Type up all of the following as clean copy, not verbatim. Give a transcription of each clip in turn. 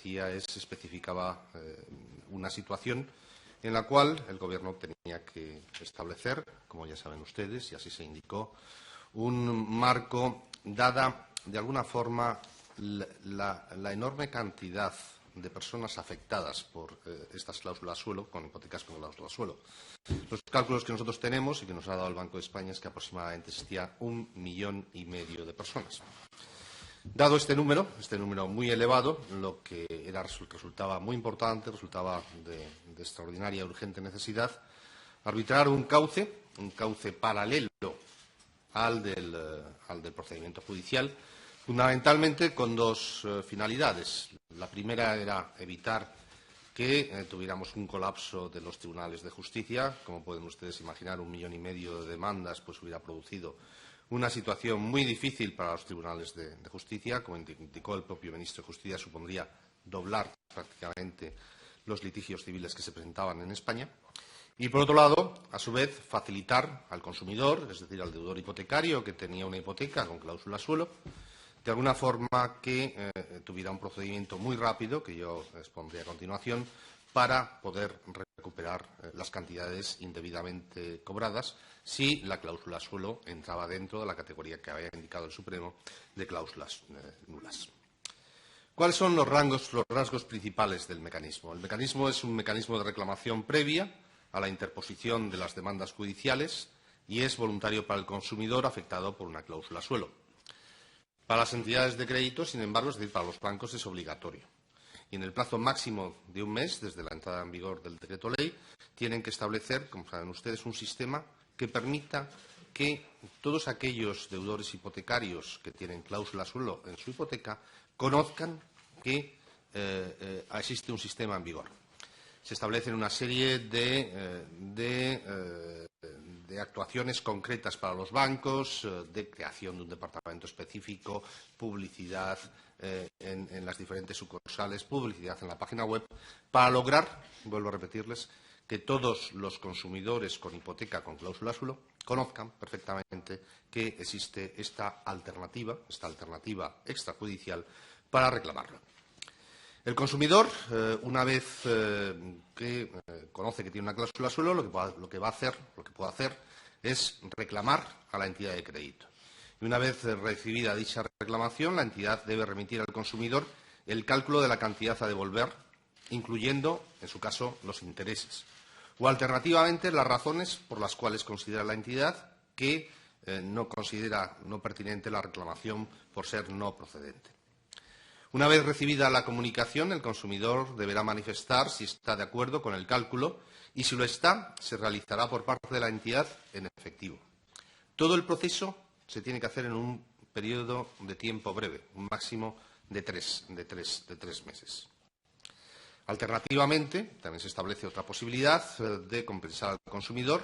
hacía es especificaba una situación en la cual el Gobierno tenía que establecer, como ya saben ustedes, y así se indicó, un marco, dada de alguna forma la enorme cantidad de personas afectadas por estas cláusulas suelo, con hipotecas con cláusulas suelo. Los cálculos que nosotros tenemos y que nos ha dado el Banco de España es que aproximadamente existía 1,5 millones de personas. Dado este número muy elevado, lo que resultaba muy importante, resultaba de extraordinaria y urgente necesidad, arbitrar un cauce paralelo al del procedimiento judicial, fundamentalmente con dos finalidades. La primera era evitar que tuviéramos un colapso de los tribunales de justicia. Como pueden ustedes imaginar, 1,5 millones de demandas pues hubiera producido una situación muy difícil para los tribunales de justicia. Como indicó el propio ministro de Justicia, supondría doblar prácticamente los litigios civiles que se presentaban en España. Y, por otro lado, a su vez, facilitar al consumidor, es decir, al deudor hipotecario que tenía una hipoteca con cláusula suelo, de alguna forma que tuviera un procedimiento muy rápido, que yo expondré a continuación, para poder recuperar las cantidades indebidamente cobradas si la cláusula suelo entraba dentro de la categoría que había indicado el Supremo de cláusulas nulas. ¿Cuáles son los rasgos principales del mecanismo? El mecanismo es un mecanismo de reclamación previa a la interposición de las demandas judiciales y es voluntario para el consumidor afectado por una cláusula suelo. Para las entidades de crédito, sin embargo, es decir, para los bancos, es obligatorio. Y en el plazo máximo de un mes, desde la entrada en vigor del decreto ley, tienen que establecer, como saben ustedes, un sistema que permita que todos aquellos deudores hipotecarios que tienen cláusula suelo en su hipoteca conozcan que existe un sistema en vigor. Se establecen una serie de actuaciones concretas para los bancos, de creación de un departamento específico, publicidad en las diferentes sucursales, publicidad en la página web, para lograr, vuelvo a repetirles, que todos los consumidores con hipoteca con cláusula suelo conozcan perfectamente que existe esta alternativa extrajudicial para reclamarlo. El consumidor, una vez que conoce que tiene una cláusula suelo, lo que puede hacer es reclamar a la entidad de crédito. Y una vez recibida dicha reclamación, la entidad debe remitir al consumidor el cálculo de la cantidad a devolver, incluyendo, en su caso, los intereses. O, alternativamente, las razones por las cuales considera la entidad que no considera no pertinente la reclamación por ser no procedente. Una vez recibida la comunicación, el consumidor deberá manifestar si está de acuerdo con el cálculo y, si lo está, se realizará por parte de la entidad en efectivo. Todo el proceso se tiene que hacer en un periodo de tiempo breve, un máximo de tres meses. Alternativamente, también se establece otra posibilidad de compensar al consumidor,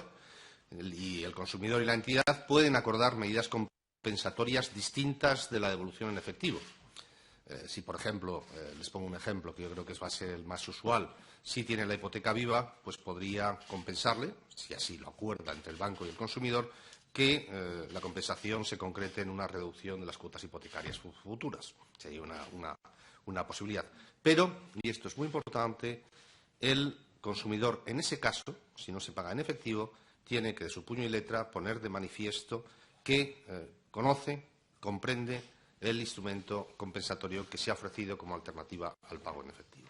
y el consumidor y la entidad pueden acordar medidas compensatorias distintas de la devolución en efectivo. Si, por ejemplo, les pongo un ejemplo que yo creo que va a ser el más usual, si tiene la hipoteca viva, pues podría compensarle, si así lo acuerda entre el banco y el consumidor, que la compensación se concrete en una reducción de las cuotas hipotecarias futuras. Sería una posibilidad. Pero, y esto es muy importante, el consumidor, en ese caso, si no se paga en efectivo, tiene que, de su puño y letra, poner de manifiesto que conoce, comprende el instrumento compensatorio que se ha ofrecido como alternativa al pago en efectivo.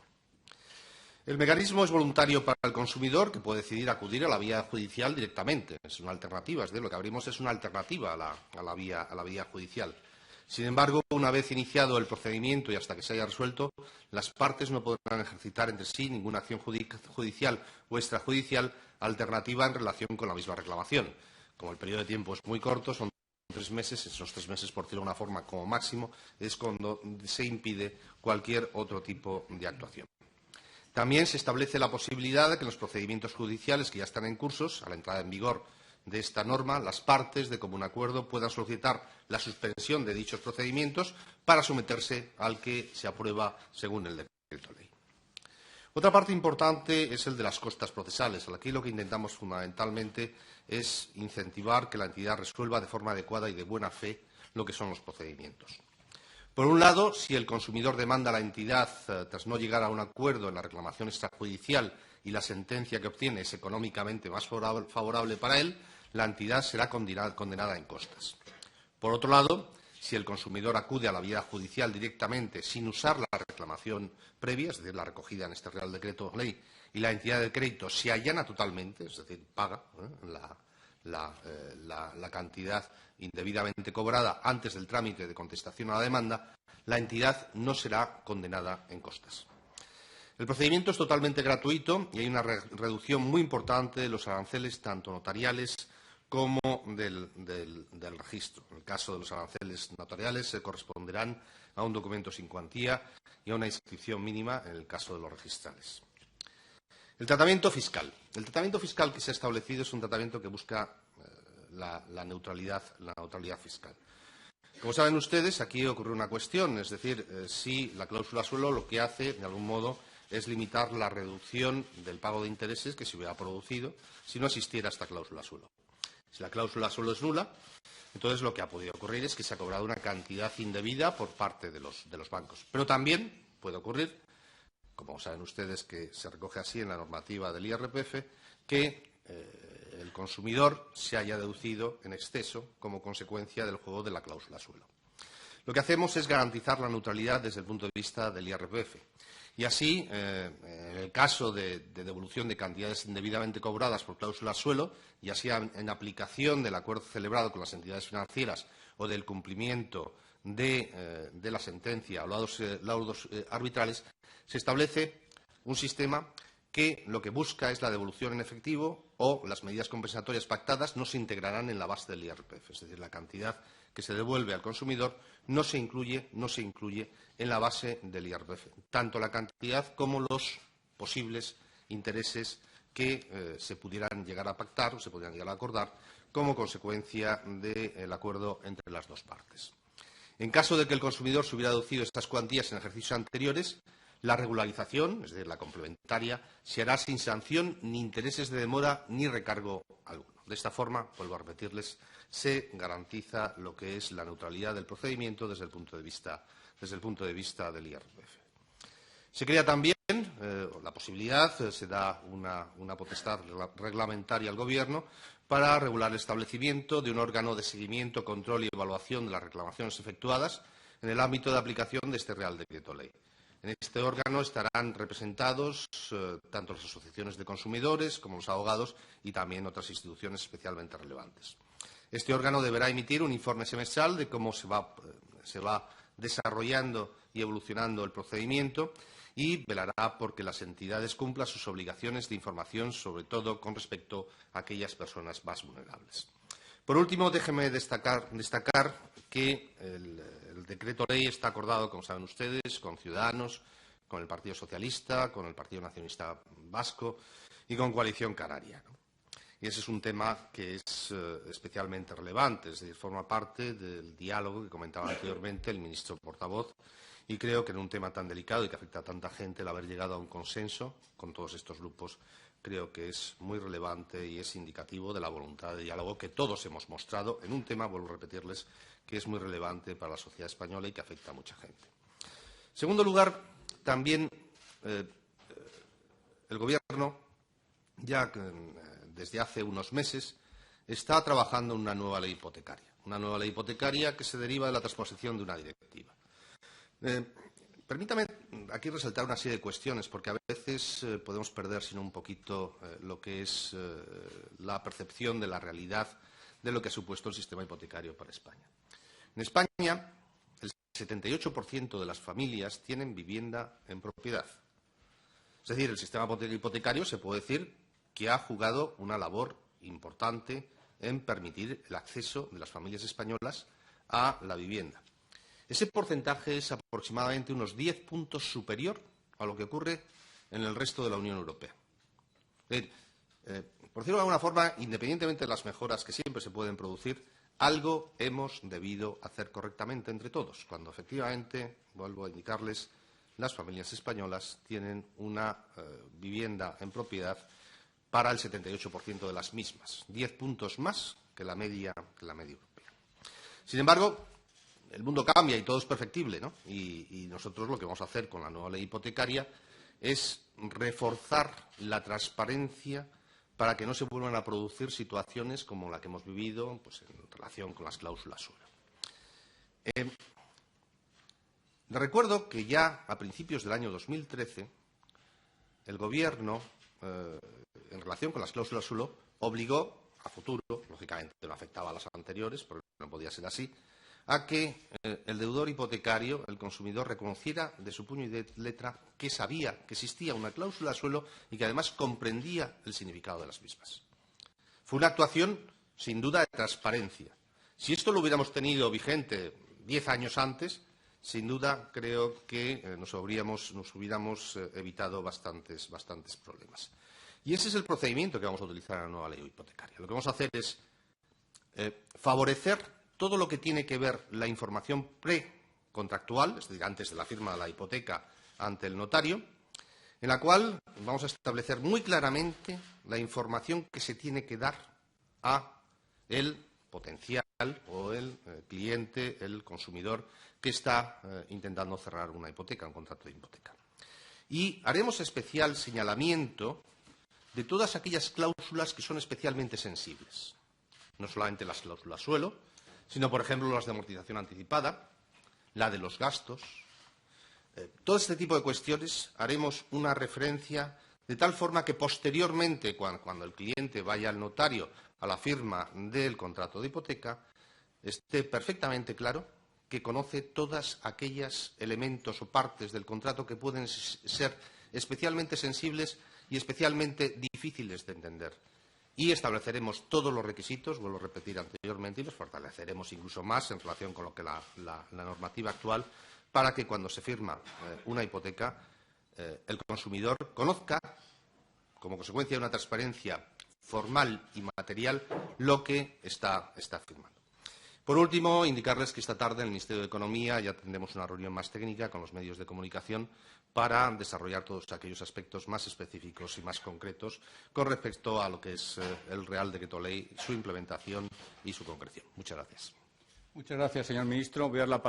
El mecanismo es voluntario para el consumidor, que puede decidir acudir a la vía judicial directamente. Es una alternativa, es decir, lo que abrimos es una alternativa a la vía judicial. Sin embargo, una vez iniciado el procedimiento y hasta que se haya resuelto, las partes no podrán ejercitar entre sí ninguna acción judicial o extrajudicial alternativa en relación con la misma reclamación. Como el periodo de tiempo es muy corto, son 3 meses, esos 3 meses, por decirlo de una forma, como máximo, es cuando se impide cualquier otro tipo de actuación. También se establece la posibilidad de que en los procedimientos judiciales que ya están en cursos, a la entrada en vigor de esta norma, las partes, de común acuerdo, puedan solicitar la suspensión de dichos procedimientos para someterse al que se aprueba según el decreto ley. Otra parte importante es el de las costas procesales. Aquí lo que intentamos fundamentalmente es incentivar que la entidad resuelva de forma adecuada y de buena fe lo que son los procedimientos. Por un lado, si el consumidor demanda a la entidad, tras no llegar a un acuerdo en la reclamación extrajudicial y la sentencia que obtiene es económicamente más favorable para él, la entidad será condenada en costas. Por otro lado, si el consumidor acude a la vía judicial directamente sin usar la reclamación previa, es decir, la recogida en este Real Decreto Ley, y la entidad de crédito se allana totalmente, es decir, paga la cantidad indebidamente cobrada antes del trámite de contestación a la demanda, la entidad no será condenada en costas. El procedimiento es totalmente gratuito y hay una reducción muy importante de los aranceles, tanto notariales como del registro. En el caso de los aranceles notariales se corresponderán a un documento sin cuantía y a una inscripción mínima en el caso de los registrales. El tratamiento fiscal. El tratamiento fiscal que se ha establecido es un tratamiento que busca la neutralidad fiscal. Como saben ustedes, aquí ocurre una cuestión, es decir, si la cláusula suelo lo que hace, de algún modo, es limitar la reducción del pago de intereses que se hubiera producido si no existiera esta cláusula suelo. Si la cláusula suelo es nula, entonces lo que ha podido ocurrir es que se ha cobrado una cantidad indebida por parte de los bancos. Pero también puede ocurrir, como saben ustedes que se recoge así en la normativa del IRPF, que el consumidor se haya deducido en exceso como consecuencia del juego de la cláusula suelo. Lo que hacemos es garantizar la neutralidad desde el punto de vista del IRPF. Y así, en el caso de devolución de cantidades indebidamente cobradas por cláusula suelo, ya sea en aplicación del acuerdo celebrado con las entidades financieras o del cumplimiento de la sentencia o laudos arbitrales, se establece un sistema que lo que busca es la devolución en efectivo o las medidas compensatorias pactadas no se integrarán en la base del IRPF. Es decir, la cantidad que se devuelve al consumidor no se incluye en la base del IRPF, tanto la cantidad como los posibles intereses que se pudieran llegar a pactar o se pudieran llegar a acordar como consecuencia del acuerdo entre las dos partes. En caso de que el consumidor se hubiera deducido estas cuantías en ejercicios anteriores, la regularización, es decir, la complementaria, se hará sin sanción ni intereses de demora ni recargo alguno. De esta forma, vuelvo a repetirles, se garantiza lo que es la neutralidad del procedimiento desde el punto de vista del IRPF. Se crea también la posibilidad, se da una potestad reglamentaria al Gobierno para regular el establecimiento de un órgano de seguimiento, control y evaluación de las reclamaciones efectuadas en el ámbito de aplicación de este Real Decreto Ley. En este órgano estarán representados tanto las asociaciones de consumidores como los abogados y también otras instituciones especialmente relevantes. Este órgano deberá emitir un informe semestral de cómo se va desarrollando y evolucionando el procedimiento y velará por que las entidades cumplan sus obligaciones de información, sobre todo con respecto a aquellas personas más vulnerables. Por último, déjenme destacar que el decreto ley está acordado, como saben ustedes, con Ciudadanos, con el Partido Socialista, con el Partido Nacionalista Vasco y con Coalición Canaria, ¿no? Y ese es un tema que es especialmente relevante, es decir, forma parte del diálogo que comentaba anteriormente el ministro portavoz y creo que en un tema tan delicado y que afecta a tanta gente el haber llegado a un consenso con todos estos grupos creo que es muy relevante y es indicativo de la voluntad de diálogo que todos hemos mostrado en un tema, vuelvo a repetirles, que es muy relevante para la sociedad española y que afecta a mucha gente. En segundo lugar, también el Gobierno, ya desde hace unos meses, está trabajando en una nueva ley hipotecaria que se deriva de la transposición de una directiva. Permítame aquí resaltar una serie de cuestiones, porque a veces podemos perder, sino un poquito, lo que es la percepción de la realidad de lo que ha supuesto el sistema hipotecario para España. En España, el 78% de las familias tienen vivienda en propiedad. Es decir, el sistema hipotecario se puede decir que ha jugado una labor importante en permitir el acceso de las familias españolas a la vivienda. Ese porcentaje es aproximadamente unos 10 puntos superior a lo que ocurre en el resto de la Unión Europea. Es decir, por decirlo de alguna forma, independientemente de las mejoras que siempre se pueden producir, algo hemos debido hacer correctamente entre todos, cuando efectivamente, vuelvo a indicarles, las familias españolas tienen una vivienda en propiedad para el 78% de las mismas, 10 puntos más que la media europea. Sin embargo, el mundo cambia y todo es perfectible, ¿no? Y nosotros lo que vamos a hacer con la nueva ley hipotecaria es reforzar la transparencia para que no se vuelvan a producir situaciones como la que hemos vivido pues, en relación con las cláusulas suelo. Les recuerdo que ya a principios del año 2013 el Gobierno, en relación con las cláusulas suelo, obligó a futuro, lógicamente no afectaba a las anteriores, porque no podía ser así, a que el deudor hipotecario, el consumidor, reconociera de su puño y de letra que sabía que existía una cláusula suelo y que además comprendía el significado de las mismas. Fue una actuación, sin duda, de transparencia. Si esto lo hubiéramos tenido vigente 10 años antes, sin duda creo que nos hubiéramos evitado bastantes problemas. Y ese es el procedimiento que vamos a utilizar en la nueva ley hipotecaria. Lo que vamos a hacer es favorecer todo lo que tiene que ver la información precontractual, es decir, antes de la firma de la hipoteca ante el notario, en la cual vamos a establecer muy claramente la información que se tiene que dar a el potencial o el cliente, el consumidor que está intentando cerrar una hipoteca, un contrato de hipoteca. Y haremos especial señalamiento de todas aquellas cláusulas que son especialmente sensibles. No solamente las cláusulas suelo, sino, por ejemplo, las de amortización anticipada, la de los gastos. Todo este tipo de cuestiones haremos una referencia de tal forma que posteriormente, cuando el cliente vaya al notario a la firma del contrato de hipoteca, esté perfectamente claro que conoce todas aquellos elementos o partes del contrato que pueden ser especialmente sensibles y especialmente difíciles de entender. Y estableceremos todos los requisitos, vuelvo a repetir anteriormente, y los fortaleceremos incluso más en relación con lo que la normativa actual, para que cuando se firma una hipoteca, el consumidor conozca, como consecuencia de una transparencia formal y material, lo que está firmando. Por último, indicarles que esta tarde en el Ministerio de Economía ya tendremos una reunión más técnica con los medios de comunicación para desarrollar todos aquellos aspectos más específicos y más concretos con respecto a lo que es el Real Decreto Ley, su implementación y su concreción. Muchas gracias. Muchas gracias, señor ministro. Voy a dar la palabra